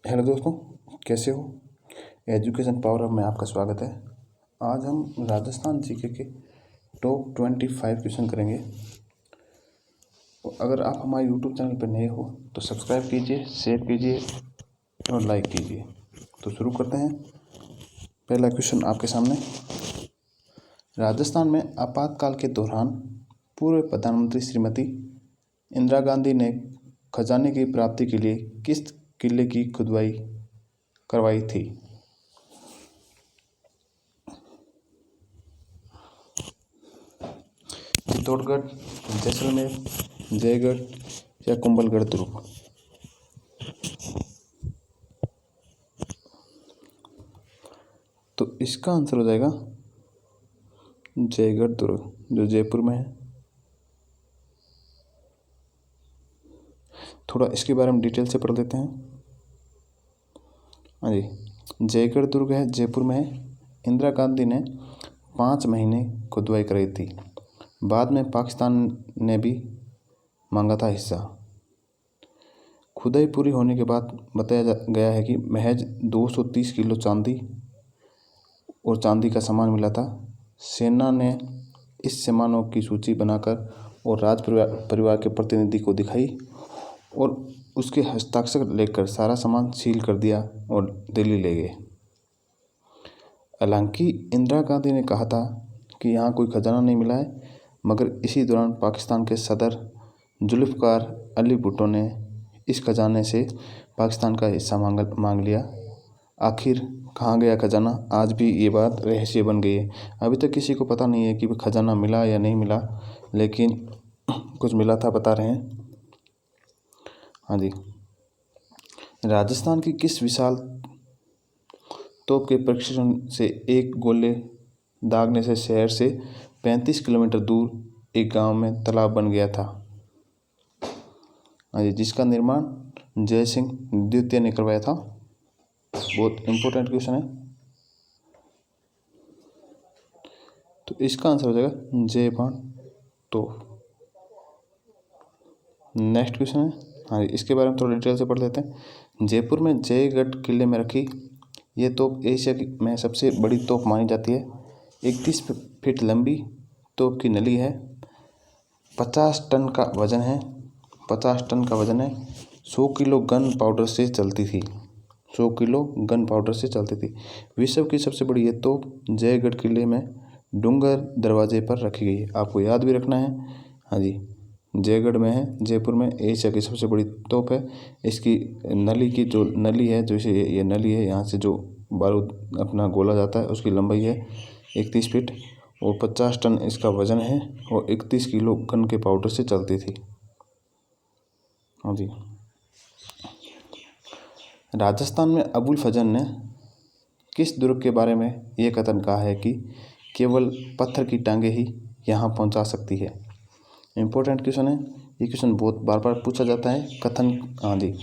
Hello दोस्तों, कैसे हो। एजुकेशन पावर अप में आपका स्वागत है। आज हम राजस्थान जीके के टॉप 25 क्वेश्चन करेंगे। अगर आप हमारे यूट्यूब चैनल पर नए हो तो सब्सक्राइब कीजिए, शेयर कीजिए और लाइक कीजिए। तो शुरू करते हैं। पहला क्वेश्चन आपके सामने। राजस्थान में आपातकाल के दौरान पूर्व प्रधानमंत्री श्रीमती इंदिरा गांधी ने खजाने की प्राप्ति के लिए किस किले की खुदाई करवाई थी। चित्तौड़गढ़, जैसलमेर, जयगढ़ या कुंभलगढ़ दुर्ग। तो इसका आंसर हो जाएगा जयगढ़ दुर्ग, जो जयपुर में है। थोड़ा इसके बारे में डिटेल से पढ़ लेते हैं। हाँ जी, जयगढ़ दुर्ग है, जयपुर में है। इंदिरा गांधी ने 5 महीने खुदाई कराई थी। बाद में पाकिस्तान ने भी मांगा था हिस्सा। खुदाई पूरी होने के बाद बताया गया है कि महज 230 किलो चांदी और चांदी का सामान मिला था। सेना ने इस सामानों की सूची बनाकर और राज परिवार के प्रतिनिधि को दिखाई और उसके हस्ताक्षर लेकर सारा सामान सील कर दिया और दिल्ली ले गए। हालांकि इंदिरा गांधी ने कहा था कि यहाँ कोई खजाना नहीं मिला है, मगर इसी दौरान पाकिस्तान के सदर जुल्फ़िकार अली भुट्टो ने इस खजाने से पाकिस्तान का हिस्सा मांग लिया। आखिर कहाँ गया खजाना, आज भी ये बात रहस्य बन गई है। अभी तक किसी को पता नहीं है कि खजाना मिला या नहीं मिला, लेकिन कुछ मिला था बता रहे हैं। हाँ जी, राजस्थान की किस विशाल तोप के प्रशिक्षण से एक गोले दागने से शहर से 35 किलोमीटर दूर एक गांव में तालाब बन गया था। हाँ जी, जिसका निर्माण जय सिंह द्वितीय ने करवाया था। बहुत इम्पोर्टेंट क्वेश्चन है। तो इसका आंसर हो जाएगा जयबान तोप। नेक्स्ट क्वेश्चन है। हाँ जी, इसके बारे में थोड़ा डिटेल से पढ़ लेते हैं। जयपुर में जयगढ़ किले में रखी ये तोप एशिया में सबसे बड़ी तोप मानी जाती है। 31 फीट लंबी तोप की नली है। 50 टन का वजन है। 50 टन का वजन है। 100 किलो गन पाउडर से चलती थी। 100 किलो गन पाउडर से चलती थी। विश्व की सबसे बड़ी ये तोप जयगढ़ किले में डूंगर दरवाजे पर रखी गई है। आपको याद भी रखना है। हाँ जी, जयगढ़ में है, जयपुर में। एशिया की सबसे बड़ी तोप है। इसकी नली की जो नली है, जो ये नली है, यहाँ से जो बारूद अपना गोला जाता है, उसकी लंबाई है 31 फीट और 50 टन इसका वजन है और 31 किलो गन के पाउडर से चलती थी। हाँ जी, राजस्थान में अबुल फजल ने किस दुर्ग के बारे में ये कथन कहा है कि केवल पत्थर की टांगे ही यहाँ पहुँचा सकती है। इम्पोर्टेंट क्वेश्चन है। ये क्वेश्चन बहुत बार बार पूछा जाता है। कथन, हाँ जी,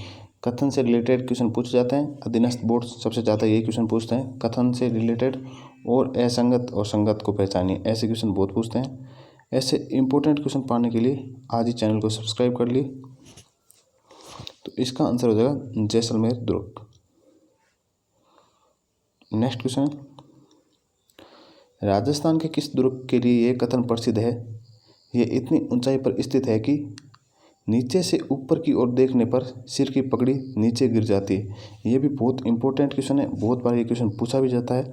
कथन से रिलेटेड क्वेश्चन पूछे जाते हैं। अधीनस्थ बोर्ड सबसे ज़्यादा यही क्वेश्चन पूछते हैं, कथन से रिलेटेड और असंगत और संगत को पहचानिए। ऐसे क्वेश्चन बहुत पूछते हैं। ऐसे इम्पोर्टेंट क्वेश्चन पाने के लिए आज ही चैनल को सब्सक्राइब कर लिए। तो इसका आंसर हो जाएगा जैसलमेर दुर्ग। नेक्स्ट क्वेश्चन, राजस्थान के किस दुर्ग के लिए ये कथन प्रसिद्ध है, ये इतनी ऊंचाई पर स्थित है कि नीचे से ऊपर की ओर देखने पर सिर की पगड़ी नीचे गिर जाती है। ये भी बहुत इंपॉर्टेंट क्वेश्चन है। बहुत बार ये क्वेश्चन पूछा भी जाता है।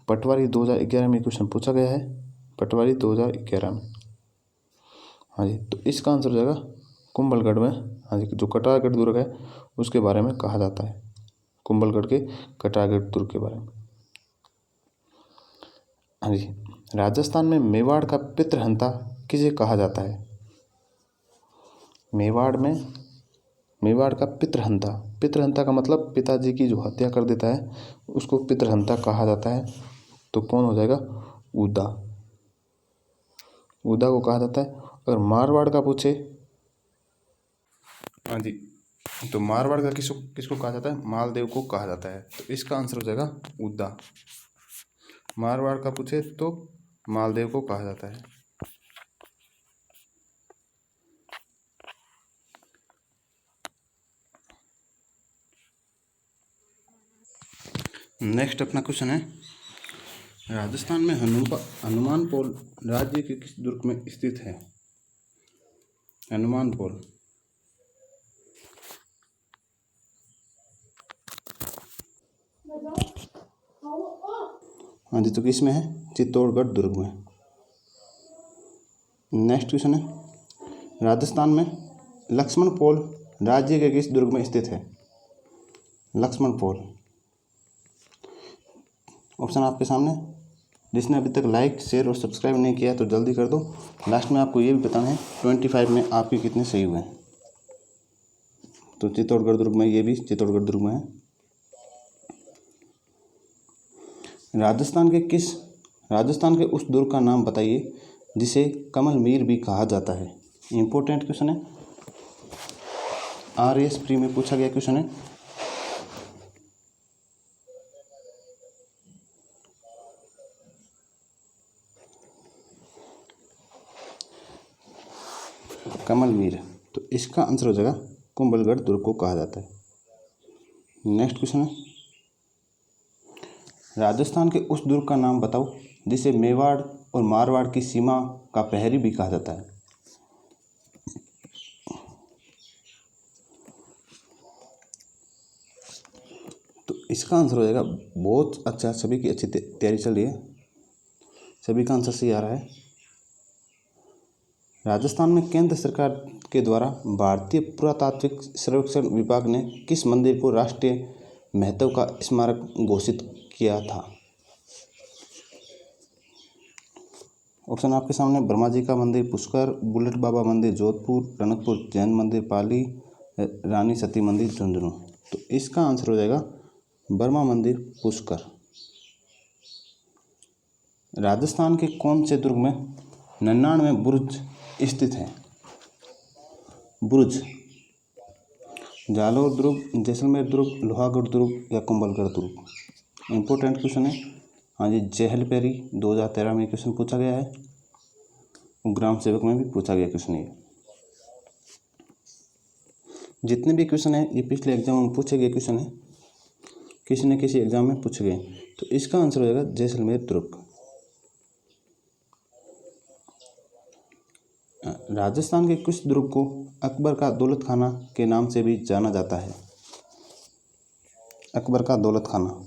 पटवारी 2011 में क्वेश्चन पूछा गया है। पटवारी 2011 में। हाँ जी, तो इसका आंसर हो जाएगा कुंभलगढ़ में। हाँ जी, जो कटारगढ़ दुर्ग है उसके बारे में कहा जाता है, कुंभलगढ़ के कटारगढ़ दुर्ग के बारे में। हाँ जी, राजस्थान में मेवाड़ का पितृहंता किसे कहा जाता है। मेवाड़ का पितृहंता, पितृहंता का मतलब पिताजी की जो हत्या कर देता है उसको पितृहंता कहा जाता है। तो कौन हो जाएगा, उदा। उदा को कहा जाता है। अगर मारवाड़ का पूछे, हाँ जी, तो मारवाड़ का किसको कहा जाता है, मालदेव को कहा जाता है। तो इसका आंसर हो जाएगा उदा। मारवाड़ का पूछे तो मालदेव को कहा जाता है। नेक्स्ट अपना क्वेश्चन है, राजस्थान में हनुमान पोल राज्य के किस दुर्ग में स्थित है? हनुमान पोल। हाँ जी, तो किस में है? चित्तौड़गढ़ दुर्ग में। नेक्स्ट क्वेश्चन है, राजस्थान में लक्ष्मण पोल राज्य के किस दुर्ग में स्थित है? लक्ष्मण पोल। ऑप्शन आपके सामने। जिसने अभी तक लाइक, शेयर और सब्सक्राइब नहीं किया तो जल्दी कर दो। लास्ट में आपको ये भी बताना है 25 में आपके कितने सही हुए हैं। तो चित्तौड़गढ़ दुर्ग में, ये भी चित्तौड़गढ़ दुर्ग में है। राजस्थान के उस दुर्ग का नाम बताइए जिसे कमल मीर भी कहा जाता है। इंपॉर्टेंट क्वेश्चन है, RAS प्री में पूछा गया क्वेश्चन है। कमल मीर, तो इसका आंसर हो जाएगा कुंभलगढ़ दुर्ग को कहा जाता है। नेक्स्ट क्वेश्चन है, राजस्थान के उस दुर्ग का नाम बताओ जिसे मेवाड़ और मारवाड़ की सीमा का प्रहरी भी कहा जाता है। तो इसका आंसर हो जाएगा, बहुत अच्छा, सभी की अच्छी तैयारी चल रही है, सभी का आंसर सही आ रहा है। राजस्थान में केंद्र सरकार के द्वारा भारतीय पुरातात्विक सर्वेक्षण विभाग ने किस मंदिर को राष्ट्रीय महत्व का स्मारक घोषित किया था? ऑप्शन आपके सामने। ब्रह्मा जी का मंदिर पुष्कर, बुलेट बाबा मंदिर जोधपुर, टनकपुर जैन मंदिर पाली, रानी सती मंदिर झुंझुनू। तो इसका आंसर हो जाएगा ब्रह्मा मंदिर पुष्कर। राजस्थान के कौन से दुर्ग में 99 बुर्ज स्थित हैं? बुर्ज। जालौर दुर्ग, जैसलमेर दुर्ग, लोहागढ़ दुर्ग या कुंभलगढ़ दुर्ग। इंपॉर्टेंट क्वेश्चन है। हाँ जी, जहलपेरी 2013 में क्वेश्चन पूछा गया है। ग्राम सेवक में भी पूछा गया क्वेश्चन है। जितने भी क्वेश्चन है ये पिछले एग्जाम में पूछे गए क्वेश्चन है, किसी न किसी एग्जाम में पूछे गए। तो इसका आंसर हो जाएगा जैसलमेर दुर्ग। राजस्थान के किस दुर्ग को अकबर का दौलत खाना के नाम से भी जाना जाता है? अकबर का दौलत खाना।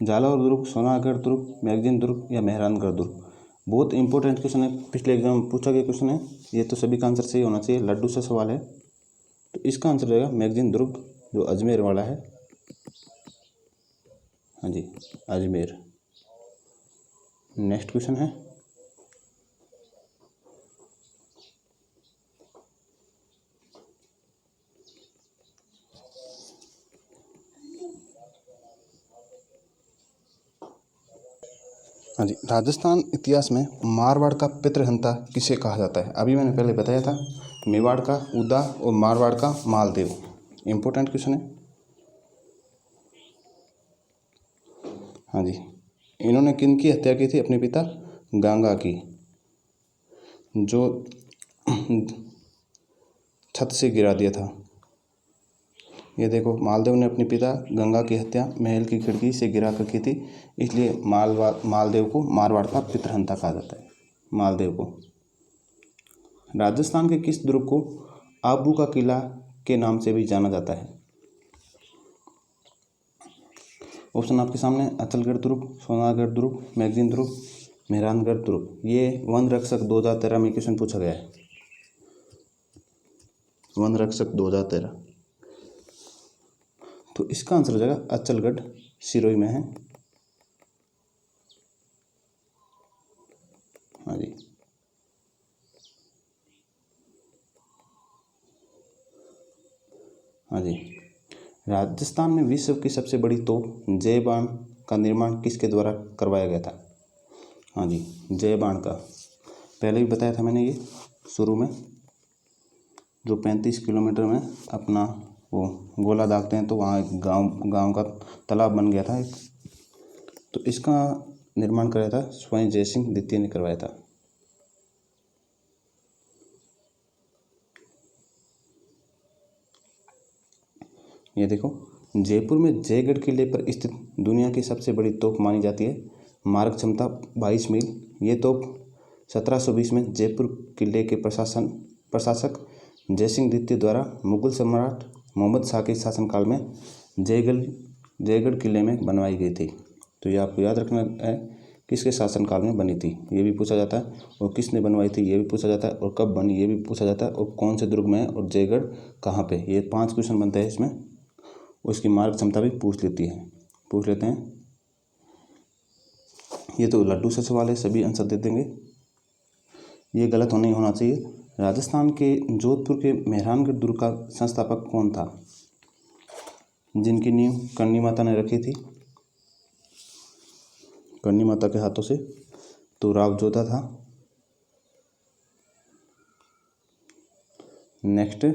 जालौर दुर्ग, सोनागढ़ दुर्ग, मैगजीन दुर्ग या मेहरानगढ़ दुर्ग। बहुत इंपॉर्टेंट क्वेश्चन है, पिछले एग्जाम में पूछा गया क्वेश्चन है, ये तो सभी का आंसर सही होना चाहिए, लड्डू से सवाल है। तो इसका आंसर रहेगा मैगजीन दुर्ग, जो अजमेर वाला है। हाँ जी, अजमेर। नेक्स्ट क्वेश्चन है, हाँ जी, राजस्थान इतिहास में मारवाड़ का पितृहंता किसे कहा जाता है? अभी मैंने पहले बताया था, मेवाड़ का उदा और मारवाड़ का मालदेव। इंपॉर्टेंट क्वेश्चन है। हाँ जी, इन्होंने किन की हत्या की थी? अपने पिता गंगा की, जो छत से गिरा दिया था। ये देखो, मालदेव ने अपने पिता गंगा की हत्या महल की खिड़की से गिरा कर की थी, इसलिए मालदेव को मारवाड़ का पितृहंता कहा जाता है, मालदेव को। राजस्थान के किस दुर्ग को आबू का किला के नाम से भी जाना जाता है? ऑप्शन आपके सामने। अचलगढ़ दुर्ग, सोनागढ़ दुर्ग, मैगजीन दुर्ग, मेहरानगढ़ दुर्ग। ये वन रक्षक 2013 में क्वेश्चन पूछा गया है, वन रक्षक 2013। तो इसका आंसर हो जाएगा अचलगढ़, सिरोही में है। हाँ जी, हाँ जी। राजस्थान में विश्व की सबसे बड़ी तोप जय बाण का निर्माण किसके द्वारा करवाया गया था? हाँ जी, जय बाण का पहले भी बताया था मैंने, ये शुरू में, जो 35 किलोमीटर में अपना वो गोला दागते हैं, तो वहाँ एक गांव का तालाब बन गया था एक। तो इसका निर्माण कराया था स्वयं जय सिंह द्वितीय ने करवाया था। ये देखो, जयपुर में जयगढ़ किले पर स्थित दुनिया की सबसे बड़ी तोप मानी जाती है। मारक क्षमता 22 मील। ये तोप 1720 में जयपुर किले के प्रशासक जयसिंह द्वितीय द्वारा मुगल सम्राट मोहम्मद शाह के शासनकाल में जयगढ़ किले में बनवाई गई थी। तो ये आपको याद रखना है, किसके शासनकाल में बनी थी ये भी पूछा जाता है, और किसने बनवाई थी ये भी पूछा जाता है, और कब बनी ये भी पूछा जाता है, और कौन से दुर्ग में है, और जयगढ़ कहाँ पे। ये 5 क्वेश्चन बनते हैं इसमें। उसकी मार्क क्षमता भी पूछ लेते हैं। ये तो लड्डू से सवाल है, सभी आंसर दे देंगे। ये गलत नहीं होना चाहिए। राजस्थान के जोधपुर के मेहरानगढ़ दुर्ग का संस्थापक कौन था, जिनकी नींव करणी माता ने रखी थी, करणी माता के हाथों से? तो राव जोधा था। नेक्स्ट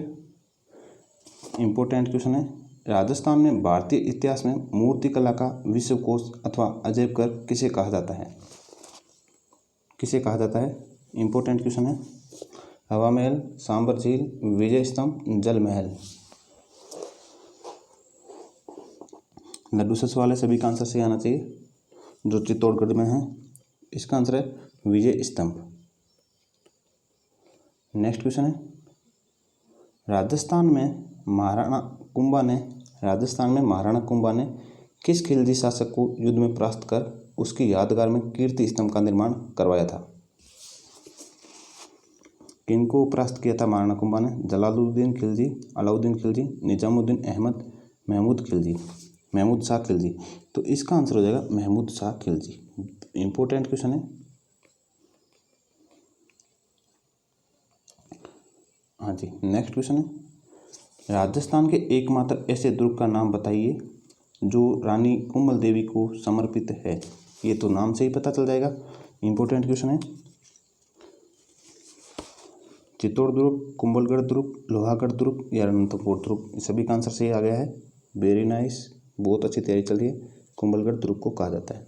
इंपॉर्टेंट क्वेश्चन है, राजस्थान में भारतीय इतिहास में मूर्ति कला का विश्वकोश अथवा अजैब घर किसे कहा जाता है? इंपॉर्टेंट क्वेश्चन है। हवा महल, सांबर झील, विजय स्तंभ, जल महल। लड्डू से सवाल है, सभी का आंसर सही आना चाहिए। जो चित्तौड़गढ़ में है, इसका आंसर है विजय स्तंभ। नेक्स्ट क्वेश्चन है, राजस्थान में महाराणा कुंभा ने किस खिलजी शासक को युद्ध में परास्त कर उसकी यादगार में कीर्ति स्तंभ का निर्माण करवाया था? किनको परास्त किया था महाराणा कुंभा ने? जलालुद्दीन खिलजी, अलाउद्दीन खिलजी, निजामुद्दीन अहमद, महमूद शाह खिलजी। तो इसका आंसर हो जाएगा महमूद शाह खिलजी। इंपॉर्टेंट क्वेश्चन है। हाँ जी, नेक्स्ट क्वेश्चन है, राजस्थान के एकमात्र ऐसे दुर्ग का नाम बताइए जो रानी कुंभल देवी को समर्पित है। ये तो नाम से ही पता चल जाएगा। इंपॉर्टेंट क्वेश्चन है। चित्तौड़ दुर्ग, कुंभलगढ़ दुर्ग, लोहागढ़ दुर्ग या रणथंभौर दुर्ग। सभी का आंसर सही आ गया है। वेरी नाइस, बहुत अच्छी तैयारी चल रही है। कुंभलगढ़ दुर्ग को कहा जाता है।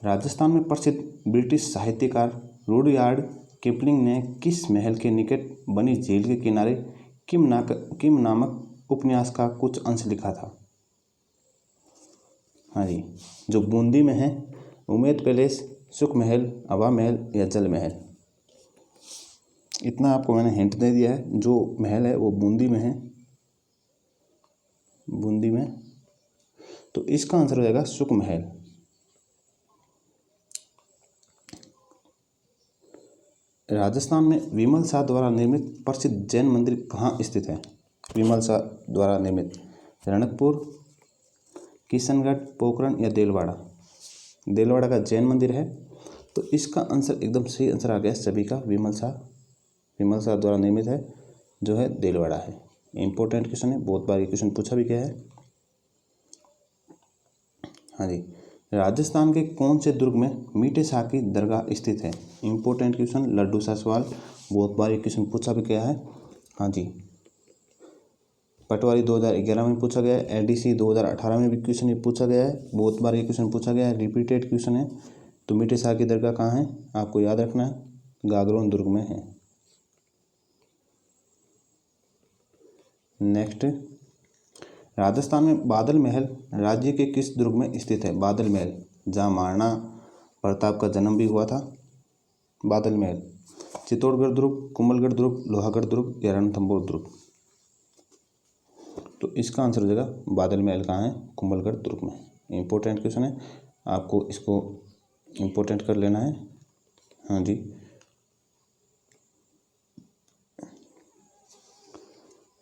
राजस्थान में प्रसिद्ध ब्रिटिश साहित्यकार रुडयार्ड किपलिंग ने किस महल के निकट बनी झील के किनारे किम नामक उपन्यास का कुछ अंश लिखा था? हाँ जी, जो बूंदी में है, उमेद पैलेस, सुख महल, हवा महल या जल महल। इतना आपको मैंने हिंट दे दिया है। जो महल है वो बूंदी में है, तो इसका आंसर हो जाएगा सुख महल। राजस्थान में विमल शाह द्वारा निर्मित प्रसिद्ध जैन मंदिर कहाँ स्थित है? विमल शाह द्वारा निर्मित रणकपुर, किशनगढ़, पोखरण या देलवाड़ा का जैन मंदिर है। तो इसका आंसर एकदम सही आंसर आ गया सभी का। विमल शाह द्वारा निर्मित है, जो है देलवाड़ा है। इंपॉर्टेंट क्वेश्चन है, बहुत बार ये क्वेश्चन पूछा भी गया है। हाँ जी, राजस्थान के कौन से दुर्ग में मीठे शाह की दरगाह स्थित है? इंपॉर्टेंट क्वेश्चन, लड्डू सा सवाल, बहुत बार ये क्वेश्चन पूछा भी गया है। हाँ जी, पटवारी 2011 में पूछा गया है, एडीसी 2018 में भी क्वेश्चन ये पूछा गया है, बहुत बार ये क्वेश्चन पूछा गया है, रिपीटेड क्वेश्चन है। तो मीठे शाह की दरगाह कहाँ है आपको याद रखना है, गागरोन दुर्ग में है। नेक्स्ट, राजस्थान में बादल महल राज्य के किस दुर्ग में स्थित है? बादल महल, जहाँ महाराणा प्रताप का जन्म भी हुआ था। बादल महल, चित्तौड़गढ़ दुर्ग, कुंभलगढ़ दुर्ग, लोहागढ़ दुर्ग या रणथंभौर दुर्ग। तो इसका आंसर हो जाएगा बादल महल कहाँ है? कुंभलगढ़ दुर्ग में। इंपॉर्टेंट क्वेश्चन है, आपको इसको इंपॉर्टेंट कर लेना है। हाँ जी,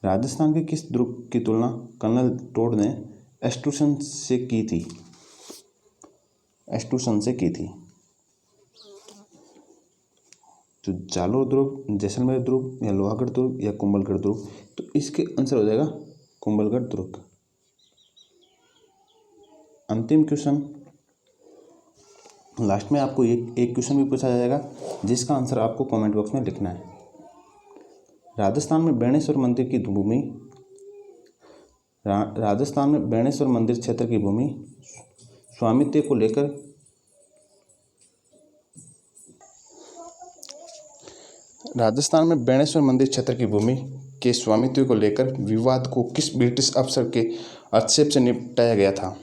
राजस्थान के किस दुर्ग की तुलना कर्नल टोड ने एस्टूशन से की थी? तो जालोर दुर्ग, जैसलमेर दुर्ग या लोहागढ़ दुर्ग या कुंभलगढ़ दुर्ग। तो इसके आंसर हो जाएगा कुंभलगढ़ दुर्ग। अंतिम क्वेश्चन, लास्ट में आपको एक क्वेश्चन भी पूछा जाएगा जिसका आंसर आपको कमेंट बॉक्स में लिखना है। राजस्थान में बेणेश्वर मंदिर क्षेत्र की भूमि स्वामित्व को लेकर राजस्थान में बेणेश्वर मंदिर क्षेत्र की भूमि के स्वामित्व को लेकर विवाद को किस ब्रिटिश अफसर के हस्तक्षेप से निपटाया गया था?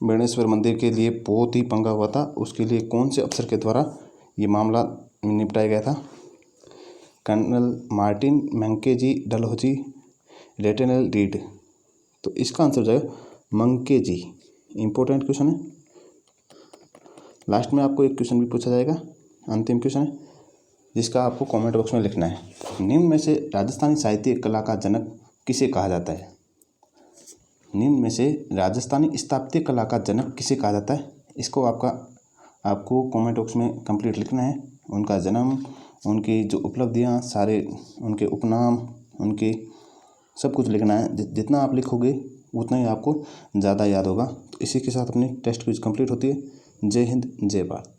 बेणेश्वर मंदिर के लिए बहुत ही पंगा हुआ था, उसके लिए कौन से अफसर के द्वारा ये मामला निपटाया गया था? Colonel Martin Mackenzie Dalhousie, lieutenant Reid. तो इसका आंसर हो जाएगा मंकेजी। इंपॉर्टेंट क्वेश्चन है। लास्ट में आपको एक क्वेश्चन भी पूछा जाएगा, अंतिम क्वेश्चन है, जिसका आपको कमेंट बॉक्स में लिखना है। निम्न में से राजस्थानी साहित्य कला का जनक किसे कहा जाता है? निम्न में से राजस्थानी स्थापत्य कला का जनक किसे कहा जाता है? इसको आपको कमेंट बॉक्स में कंप्लीट लिखना है। उनका जन्म, उनकी जो उपलब्धियां, सारे उनके उपनाम, उनके सब कुछ लिखना है। जितना आप लिखोगे उतना ही आपको ज़्यादा याद होगा। तो इसी के साथ अपनी टेस्ट क्विज कंप्लीट होती है। जय हिंद, जय भारत।